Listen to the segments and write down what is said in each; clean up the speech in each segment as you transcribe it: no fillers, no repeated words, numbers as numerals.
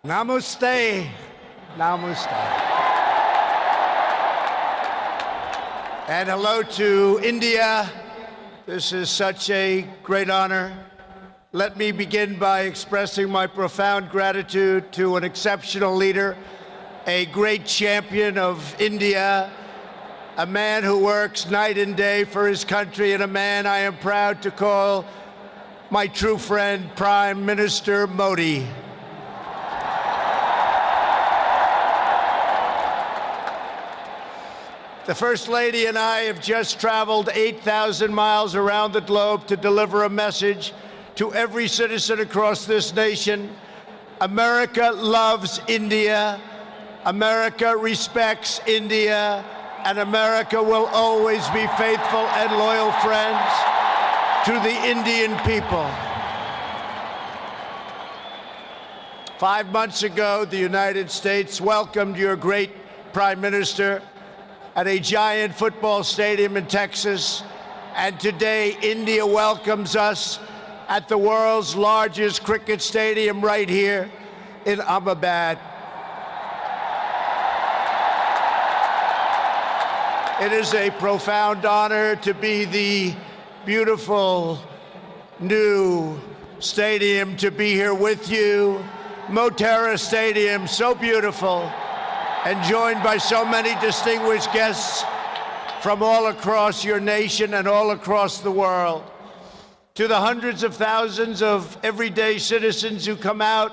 Namaste. Namaste. And hello to India. This is such a great honor. Let me begin by expressing my profound gratitude to an exceptional leader, a great champion of India, a man who works night and day for his country, and a man I am proud to call my true friend, Prime Minister Modi. The First Lady and I have just traveled 8,000 miles around the globe to deliver a message to every citizen across this nation. America loves India, America respects India, and America will always be faithful and loyal friends to the Indian people. 5 months ago, the United States welcomed your great Prime Minister at a giant football stadium in Texas, and today India welcomes us at the world's largest cricket stadium right here in Ahmedabad. It is a profound honor to be the beautiful new stadium, to be here with you. Motera Stadium, so beautiful, and joined by so many distinguished guests from all across your nation and all across the world. To the hundreds of thousands of everyday citizens who come out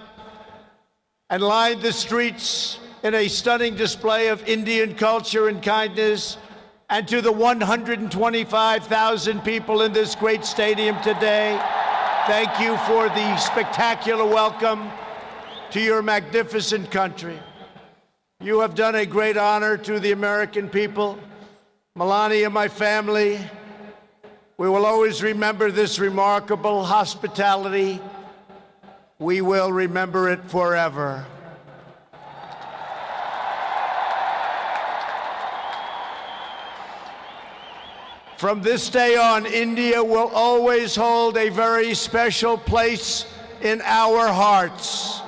and line the streets in a stunning display of Indian culture and kindness, and to the 125,000 people in this great stadium today, thank you for the spectacular welcome to your magnificent country. You have done a great honor to the American people. Melania, my family, we will always remember this remarkable hospitality. We will remember it forever. From this day on, India will always hold a very special place in our hearts.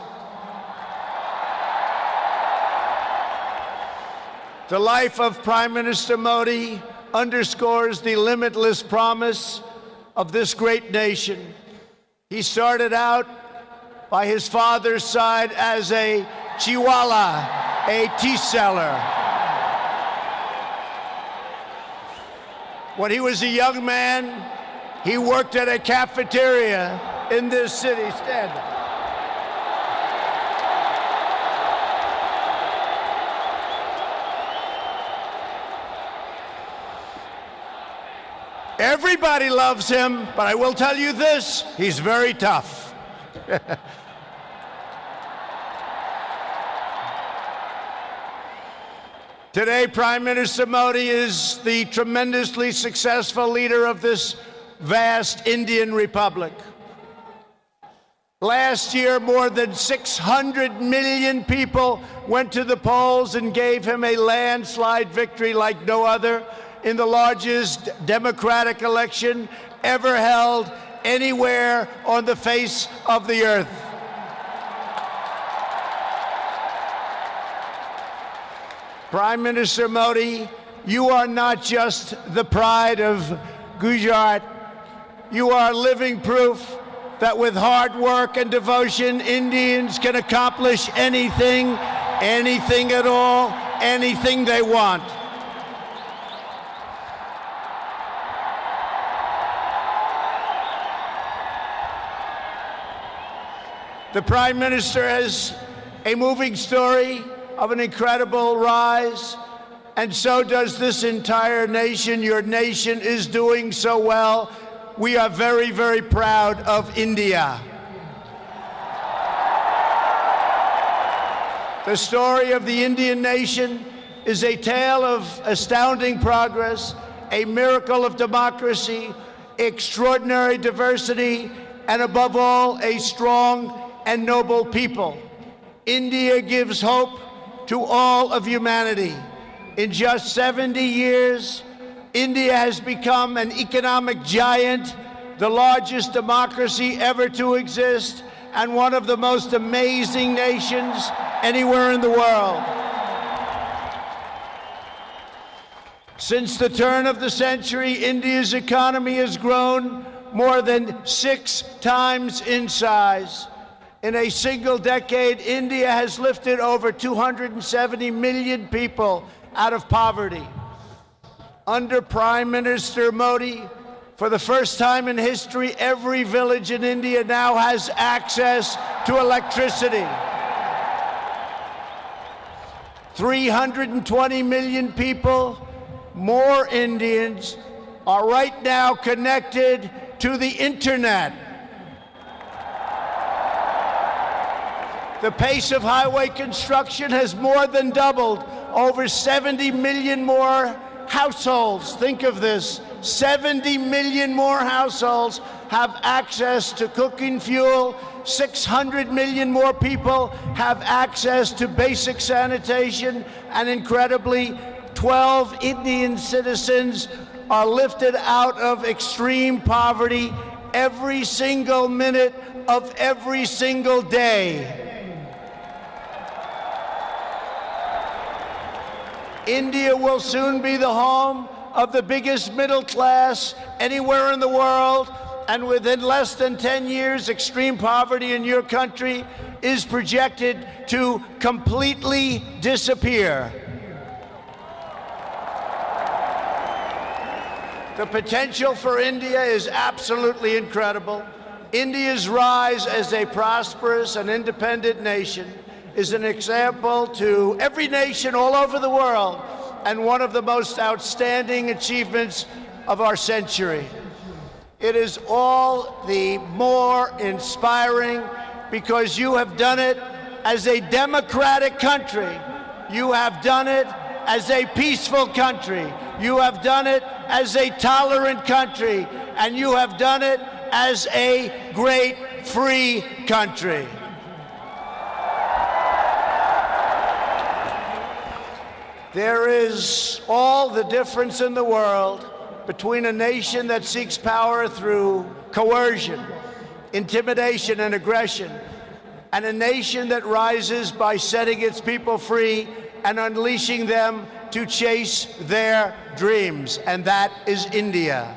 The life of Prime Minister Modi underscores the limitless promise of this great nation. He started out by his father's side as a chiwala, a tea seller. When he was a young man, he worked at a cafeteria in this city. Stand up. Everybody loves him, but I will tell you this, he's very tough. Today, Prime Minister Modi is the tremendously successful leader of this vast Indian Republic. Last year, more than 600 million people went to the polls and gave him a landslide victory like no other in the largest democratic election ever held anywhere on the face of the earth. Prime Minister Modi, you are not just the pride of Gujarat. You are living proof that with hard work and devotion, Indians can accomplish anything, anything at all, anything they want. The Prime Minister has a moving story of an incredible rise, and so does this entire nation. Your nation is doing so well. We are very, very proud of India. The story of the Indian nation is a tale of astounding progress, a miracle of democracy, extraordinary diversity, and above all, a strong and noble people. India gives hope to all of humanity. In just 70 years, India has become an economic giant, the largest democracy ever to exist, and one of the most amazing nations anywhere in the world. Since the turn of the century, India's economy has grown more than 6 times in size. In a single decade, India has lifted over 270 million people out of poverty. Under Prime Minister Modi, for the first time in history, every village in India now has access to electricity. 320 million people, more Indians, are right now connected to the internet. The pace of highway construction has more than doubled. Over 70 million more households, think of this, 70 million more households have access to cooking fuel. 600 million more people have access to basic sanitation. And incredibly, 12 Indian citizens are lifted out of extreme poverty every single minute of every single day. India will soon be the home of the biggest middle class anywhere in the world, and within less than 10 years, extreme poverty in your country is projected to completely disappear. The potential for India is absolutely incredible. India's rise as a prosperous and independent nation is an example to every nation all over the world, and one of the most outstanding achievements of our century. It is all the more inspiring because you have done it as a democratic country. You have done it as a peaceful country. You have done it as a tolerant country. And you have done it as a great free country. There is all the difference in the world between a nation that seeks power through coercion, intimidation, and aggression, and a nation that rises by setting its people free and unleashing them to chase their dreams, and that is India.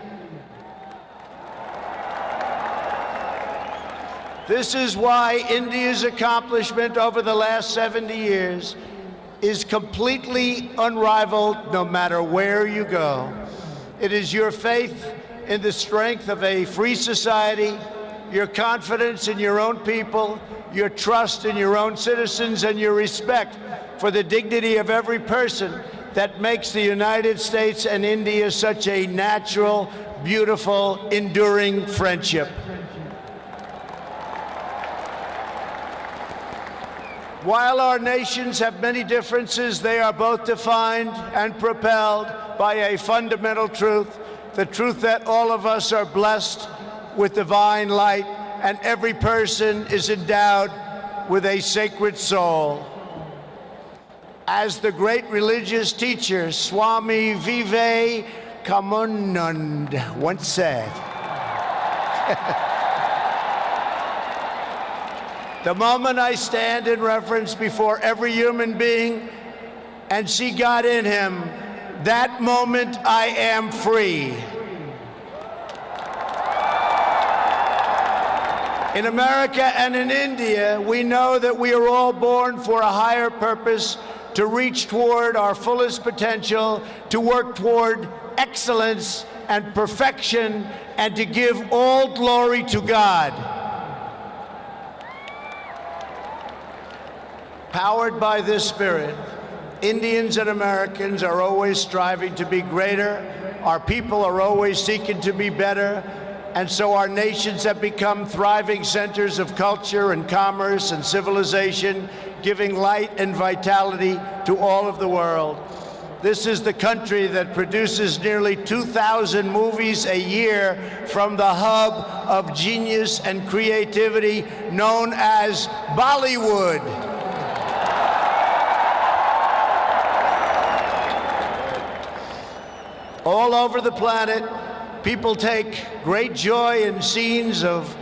This is why India's accomplishment over the last 70 years is completely unrivaled no matter where you go. It is your faith in the strength of a free society, your confidence in your own people, your trust in your own citizens, and your respect for the dignity of every person that makes the United States and India such a natural, beautiful, enduring friendship. While our nations have many differences, they are both defined and propelled by a fundamental truth, the truth that all of us are blessed with divine light and every person is endowed with a sacred soul. As the great religious teacher Swami Vivekananda once said, the moment I stand in reverence before every human being and see God in him, that moment I am free. In America and in India, we know that we are all born for a higher purpose, to reach toward our fullest potential, to work toward excellence and perfection, and to give all glory to God. Powered by this spirit, Indians and Americans are always striving to be greater. Our people are always seeking to be better. And so our nations have become thriving centers of culture and commerce and civilization, giving light and vitality to all of the world. This is the country that produces nearly 2,000 movies a year from the hub of genius and creativity known as Bollywood. All over the planet, people take great joy in scenes of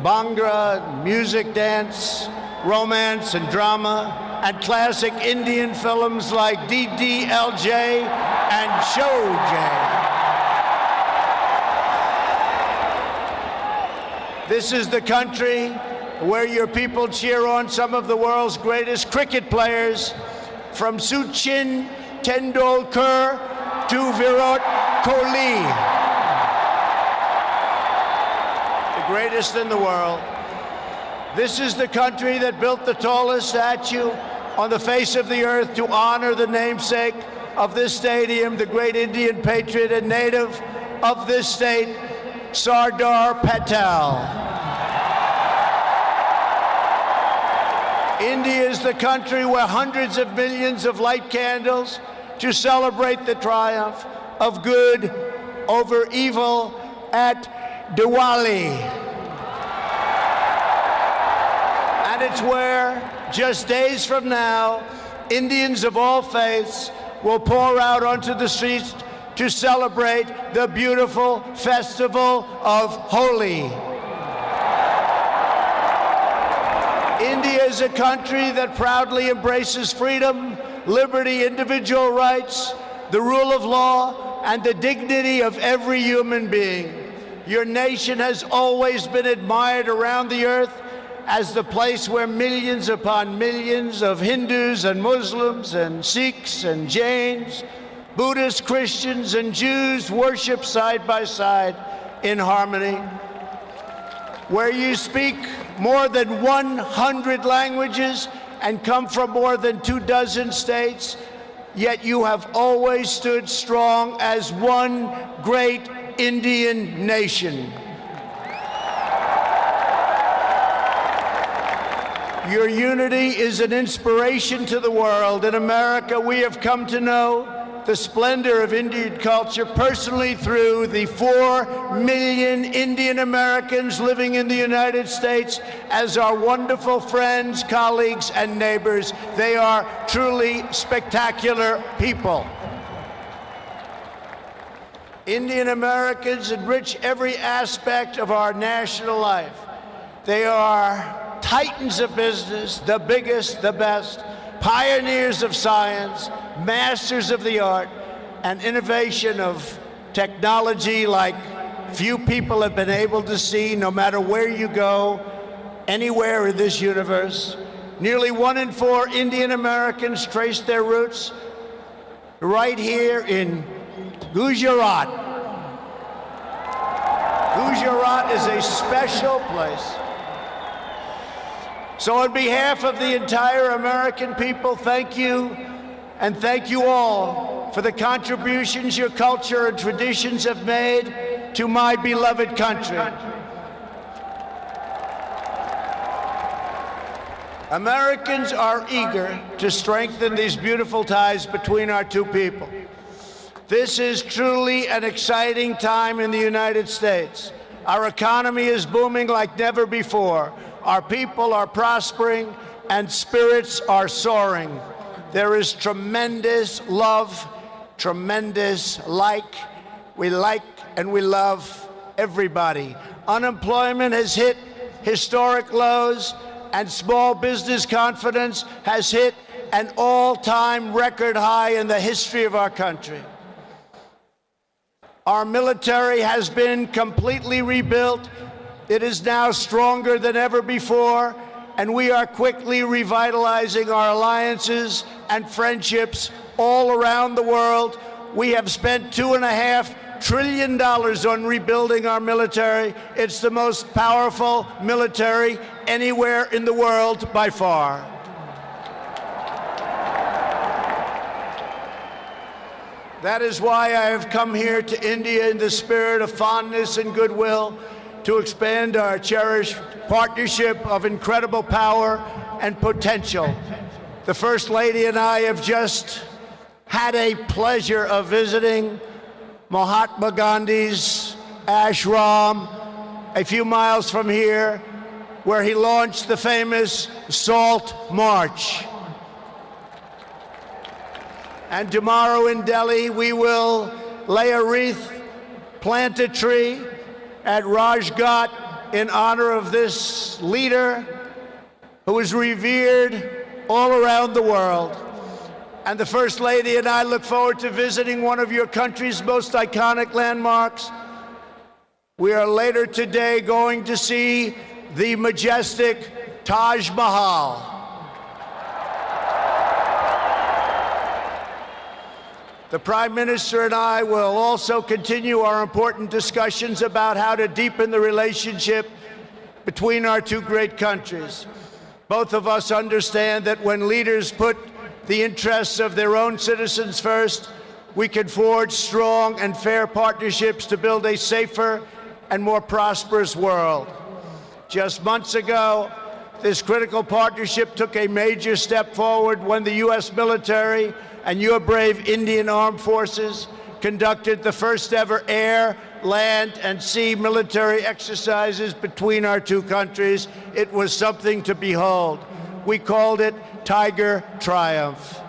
Bhangra, music, dance, romance, and drama, and classic Indian films like DDLJ and Showjay. This is the country where your people cheer on some of the world's greatest cricket players, from Sachin Tendulkar to Virat Kohli, the greatest in the world. This is the country that built the tallest statue on the face of the earth to honor the namesake of this stadium, the great Indian patriot and native of this state, Sardar Patel. India is the country where hundreds of millions of light candles to celebrate the triumph of good over evil at Diwali. And it's where, just days from now, Indians of all faiths will pour out onto the streets to celebrate the beautiful festival of Holi. India is a country that proudly embraces freedom, liberty, individual rights, the rule of law, and the dignity of every human being. Your nation has always been admired around the earth as the place where millions upon millions of Hindus and Muslims and Sikhs and Jains, Buddhists, Christians, and Jews worship side by side in harmony, where you speak more than 100 languages and come from more than 24 states, yet you have always stood strong as one great Indian nation. Your unity is an inspiration to the world. In America, we have come to know the splendor of Indian culture personally through the 4 million Indian Americans living in the United States as our wonderful friends, colleagues, and neighbors. They are truly spectacular people. Indian Americans enrich every aspect of our national life. They are titans of business, the biggest, the best, pioneers of science, masters of the art, and innovation of technology like few people have been able to see, no matter where you go, anywhere in this universe. Nearly 1 in 4 Indian Americans trace their roots right here in Gujarat. Gujarat is a special place. So on behalf of the entire American people, thank you, and thank you all for the contributions your culture and traditions have made to my beloved country. Americans are eager to strengthen these beautiful ties between our two people. This is truly an exciting time in the United States. Our economy is booming like never before. Our people are prospering and spirits are soaring. There is tremendous love, tremendous we like and we love everybody. Unemployment has hit historic lows, and small business confidence has hit an all-time record high in the history of our country. Our military has been completely rebuilt. It is now stronger than ever before, and we are quickly revitalizing our alliances and friendships all around the world. We have spent $2.5 trillion on rebuilding our military. It's the most powerful military anywhere in the world by far. That is why I have come here to India in the spirit of fondness and goodwill to expand our cherished partnership of incredible power and potential. The First Lady and I have just had a pleasure of visiting Mahatma Gandhi's ashram a few miles from here, where he launched the famous Salt March. And tomorrow in Delhi, we will lay a wreath, plant a tree at Rajghat in honor of this leader who is revered all around the world. And the First Lady and I look forward to visiting one of your country's most iconic landmarks. We are later today going to see the majestic Taj Mahal. The Prime Minister and I will also continue our important discussions about how to deepen the relationship between our two great countries. Both of us understand that when leaders put the interests of their own citizens first, we can forge strong and fair partnerships to build a safer and more prosperous world. Just months ago, this critical partnership took a major step forward when the U.S. military and your brave Indian Armed Forces conducted the first ever air, land, and sea military exercises between our two countries. It was something to behold. We called it Tiger Triumph.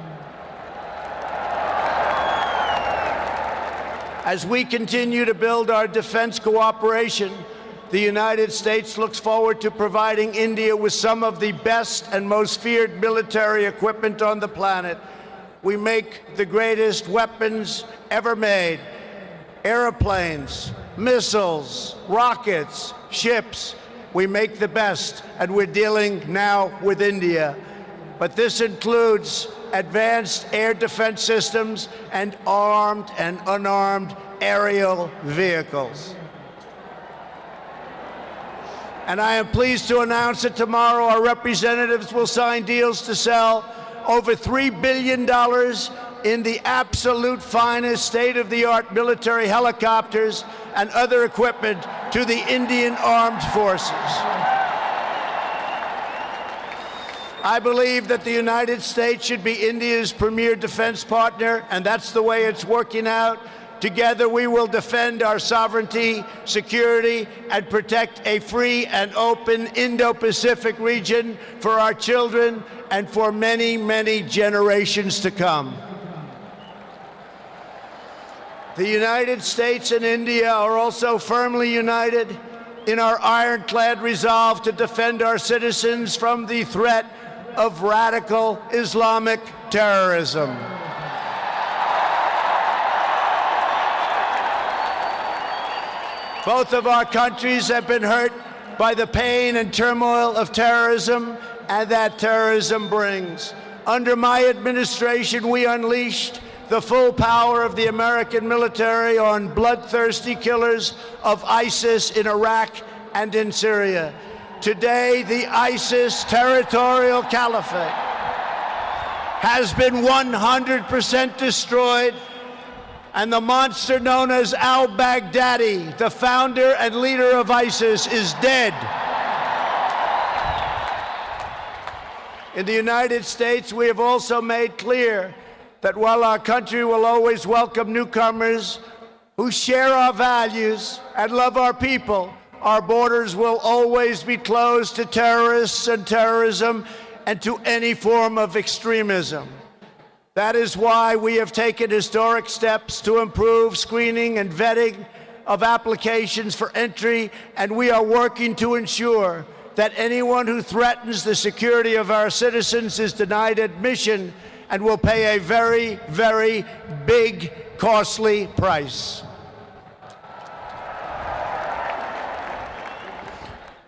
As we continue to build our defense cooperation, the United States looks forward to providing India with some of the best and most feared military equipment on the planet. We make the greatest weapons ever made: airplanes, missiles, rockets, ships. We make the best, and we're dealing now with India. But this includes advanced air defense systems and armed and unarmed aerial vehicles. And I am pleased to announce that tomorrow our representatives will sign deals to sell over $3 billion in the absolute finest state-of-the-art military helicopters and other equipment to the Indian Armed Forces. I believe that the United States should be India's premier defense partner, and that's the way it's working out. Together, we will defend our sovereignty, security, and protect a free and open Indo-Pacific region for our children and for many, many generations to come. The United States and India are also firmly united in our ironclad resolve to defend our citizens from the threat of radical Islamic terrorism. Both of our countries have been hurt by the pain and turmoil of terrorism and that terrorism brings. Under my administration, we unleashed the full power of the American military on bloodthirsty killers of ISIS in Iraq and in Syria. Today, the ISIS territorial caliphate has been 100% destroyed, and the monster known as al-Baghdadi, the founder and leader of ISIS, is dead. In the United States, we have also made clear that while our country will always welcome newcomers who share our values and love our people, our borders will always be closed to terrorists and terrorism and to any form of extremism. That is why we have taken historic steps to improve screening and vetting of applications for entry, and we are working to ensure that anyone who threatens the security of our citizens is denied admission and will pay a very, very big, costly price.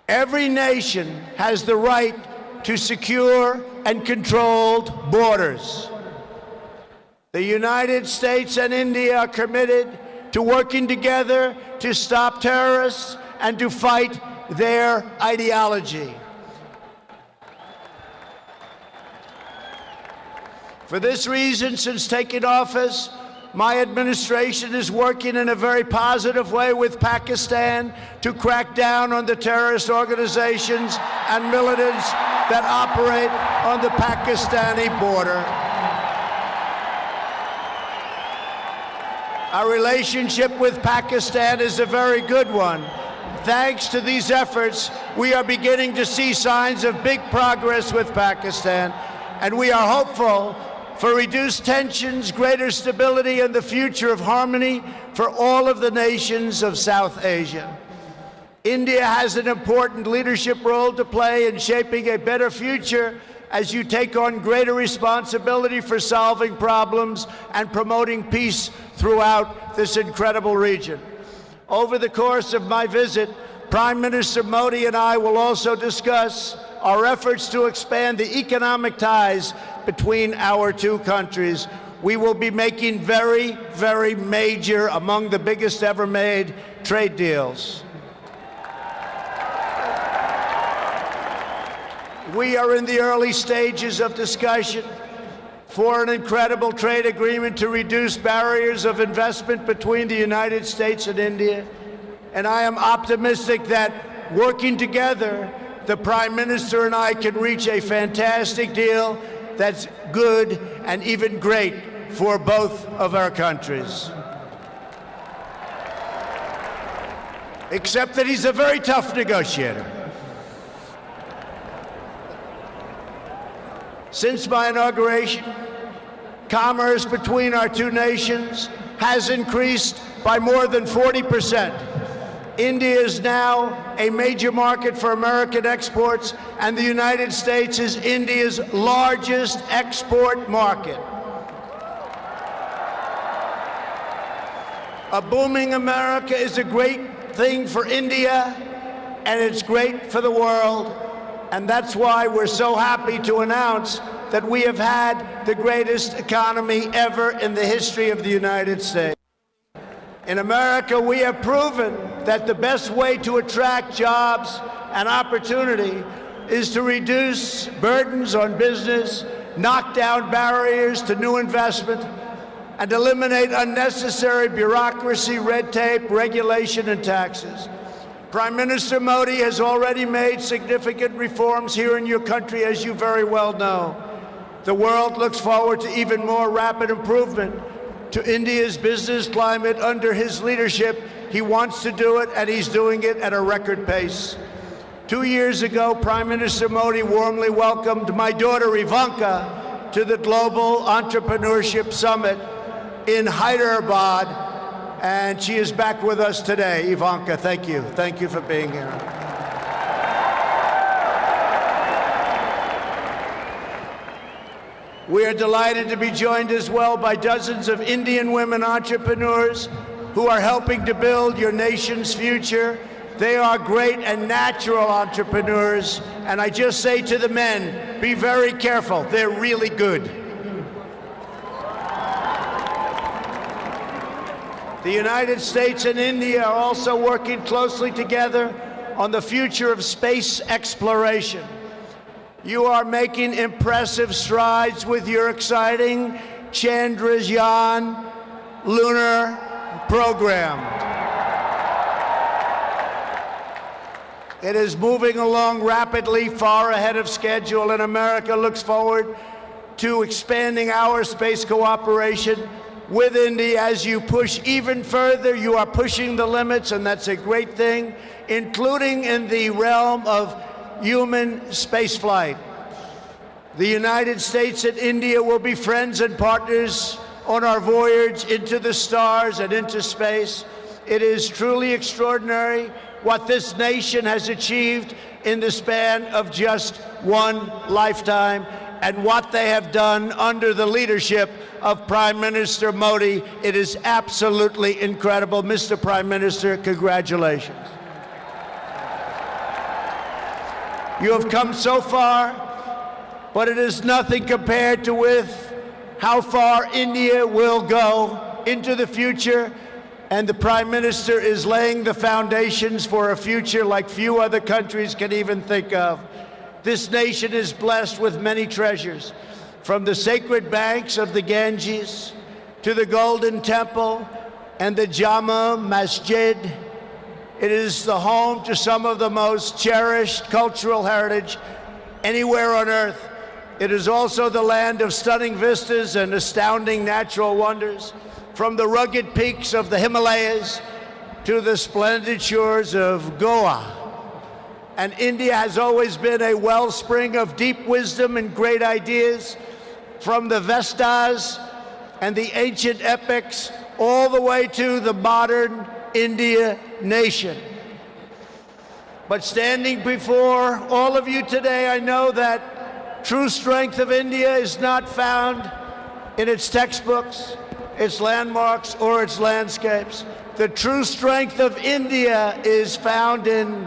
Every nation has the right to secure and controlled borders. The United States and India are committed to working together to stop terrorists and to fight their ideology. For this reason, since taking office, my administration is working in a very positive way with Pakistan to crack down on the terrorist organizations and militants that operate on the Pakistani border. Our relationship with Pakistan is a very good one. Thanks to these efforts, we are beginning to see signs of big progress with Pakistan, and we are hopeful for reduced tensions, greater stability, and the future of harmony for all of the nations of South Asia. India has an important leadership role to play in shaping a better future as you take on greater responsibility for solving problems and promoting peace throughout this incredible region. Over the course of my visit, Prime Minister Modi and I will also discuss our efforts to expand the economic ties between our two countries. We will be making very, very major, among the biggest ever made, trade deals. We are in the early stages of discussion for an incredible trade agreement to reduce barriers of investment between the United States and India. And I am optimistic that working together, the Prime Minister and I can reach a fantastic deal that's good and even great for both of our countries. Except that he's a very tough negotiator. Since my inauguration, commerce between our two nations has increased by more than 40%. India is now a major market for American exports, and the United States is India's largest export market. A booming America is a great thing for India, and it's great for the world. And that's why we're so happy to announce that we have had the greatest economy ever in the history of the United States. In America, we have proven that the best way to attract jobs and opportunity is to reduce burdens on business, knock down barriers to new investment, and eliminate unnecessary bureaucracy, red tape, regulation, and taxes. Prime Minister Modi has already made significant reforms here in your country, as you very well know. The world looks forward to even more rapid improvement to India's business climate under his leadership. He wants to do it, and he's doing it at a record pace. 2 years ago, Prime Minister Modi warmly welcomed my daughter Ivanka to the Global Entrepreneurship Summit in Hyderabad, and she is back with us today. Ivanka, thank you. Thank you for being here. We are delighted to be joined as well by dozens of Indian women entrepreneurs who are helping to build your nation's future. They are great and natural entrepreneurs, and I just say to the men, be very careful. They're really good. The United States and India are also working closely together on the future of space exploration. You are making impressive strides with your exciting Chandrayaan lunar program. It is moving along rapidly, far ahead of schedule, and America looks forward to expanding our space cooperation with India. As you push even further, you are pushing the limits, and that's a great thing, including in the realm of human spaceflight. The United States and India will be friends and partners on our voyage into the stars and into space. It is truly extraordinary what this nation has achieved in the span of just one lifetime, and what they have done under the leadership of Prime Minister Modi. It is absolutely incredible. Mr. Prime Minister, congratulations. You have come so far, but it is nothing compared to with how far India will go into the future, and the Prime Minister is laying the foundations for a future like few other countries can even think of. This nation is blessed with many treasures, from the sacred banks of the Ganges to the Golden Temple and the Jama Masjid. It is the home to some of the most cherished cultural heritage anywhere on earth. It is also the land of stunning vistas and astounding natural wonders, from the rugged peaks of the Himalayas to the splendid shores of Goa. And India has always been a wellspring of deep wisdom and great ideas, from the Vestas and the ancient epics all the way to the modern India nation. But standing before all of you today, I know that true strength of India is not found in its textbooks, its landmarks, or its landscapes. The true strength of India is found in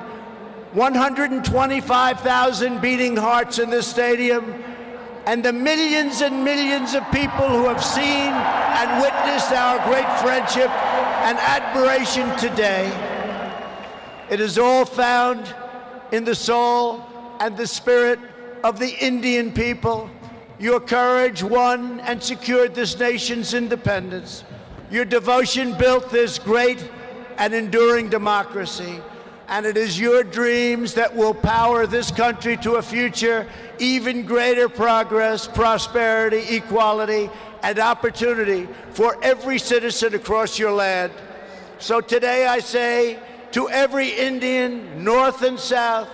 125,000 beating hearts in this stadium, and the millions and millions of people who have seen and witnessed our great friendship and admiration today. It is all found in the soul and the spirit of the Indian people. Your courage won and secured this nation's independence. Your devotion built this great and enduring democracy. And it is your dreams that will power this country to a future, even greater progress, prosperity, equality, and opportunity for every citizen across your land. So today I say to every Indian, North and South,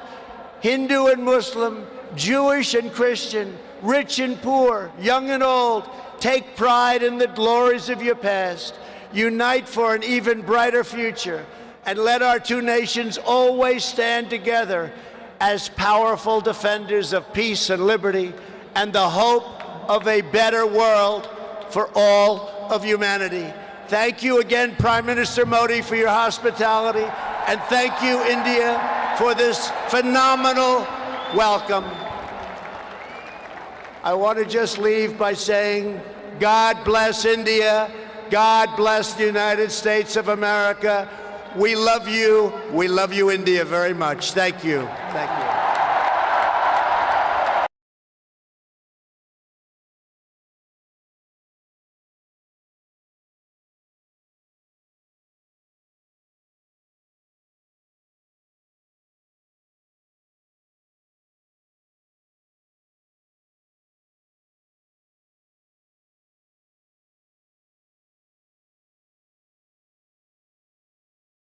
Hindu and Muslim, Jewish and Christian, rich and poor, young and old, take pride in the glories of your past. Unite for an even brighter future. And let our two nations always stand together as powerful defenders of peace and liberty and the hope of a better world for all of humanity. Thank you again, Prime Minister Modi, for your hospitality, and thank you, India, for this phenomenal welcome. I want to just leave by saying, God bless India, God bless the United States of America. We love you, India, very much. Thank you. Thank you.